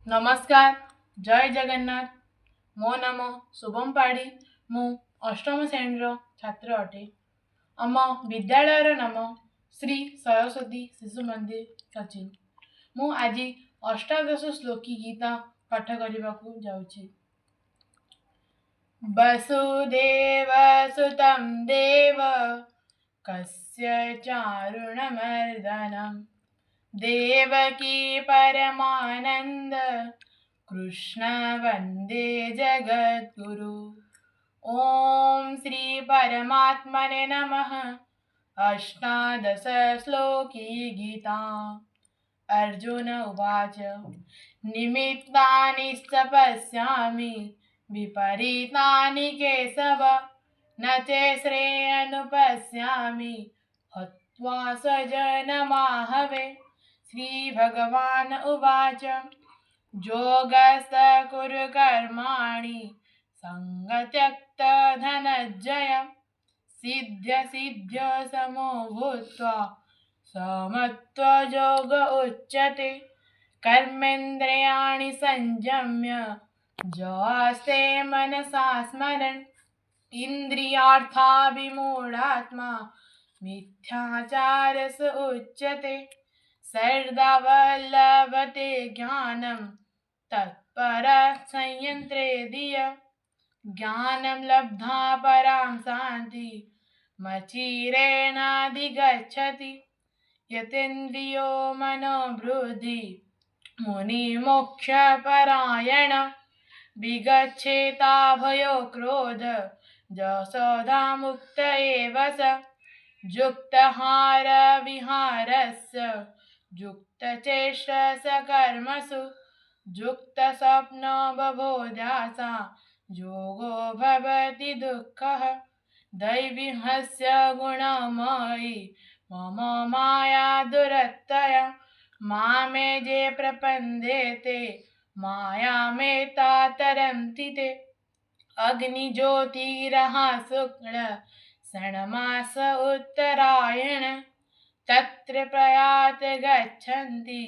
नमस्कार, जय जगन्नाथ। मो नाम शुभम पाढ़ी। मु अष्टम श्रेणी छात्र अटे। आम विद्यालयर नाम श्री सरस्वती शिशु मंदिर सचिन। मु आज अष्टादश श्लोकी गीता पाठ करने को जाऊँगी। वसुदेव सुतं देव कस्य चारुणमर्दनम् देवकी परमानंद कृष्ण वंदे जगद्गुरु। ओम श्री परमात्मने नमः। अष्टादश श्लोकी गीता। अर्जुन उवाच निमित्तानि च पश्यामि विपरीतानि केशव न चे श्रेयनुपश्यामि हत्वा स्वजनमाहवे। श्रीभगवान् उवाच योगस्थ कुरु कर्माणि सङ्गत्यक्त धनञ्जय सिद्ध्य समो भूत्वा समत्वयोग उच्यते। कर्मेन्द्रियाणि संयम्य जहास्ते मनसा स्मरन् इन्द्रियार्थाभिमूढात्मा मिथ्याचारस उच्यते। सर्वलभते ज्ञानं तत्परः संयन्त्रेधिय ज्ञानं लब्धा परां शान्ति मचिरेणाधिगच्छति। यतेन्द्रियो मनोबुद्धि मुनिमोक्षपरायण विगच्छेता भयो क्रोध जसोधा मुक्त एव स। युक्तहार विहारस्य युक्तचेष्ट कर्मसु युक्तस्वप्नवबोधासा योगो भवति दुःखः। दैवीहस्य गुणमयि मम माया दुरत्यय मामे जे प्रपद्येते मायामेता तरन्ति ते। अग्निज्योतिरः शुक्ल षण्मास उत्तरायण तत्र प्रयात गच्छन्ति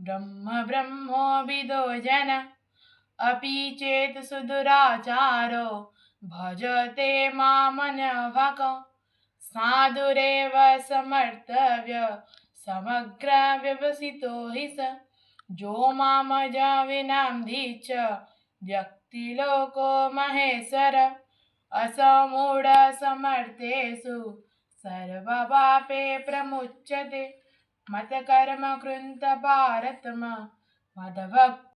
ब्रह्मविदो जन। अपि चेत् सुदुराचारो भजते मामनभक साधुरेव समर्तव्य समग्रव्यवसितो हि स। जो मामजविनाम्धि च व्यक्तिलोको महेश्वर असमूढसमर्थेषु सर्वपापे प्रमुच्यते। मत्कर्म कृत भारतम मद्भक्त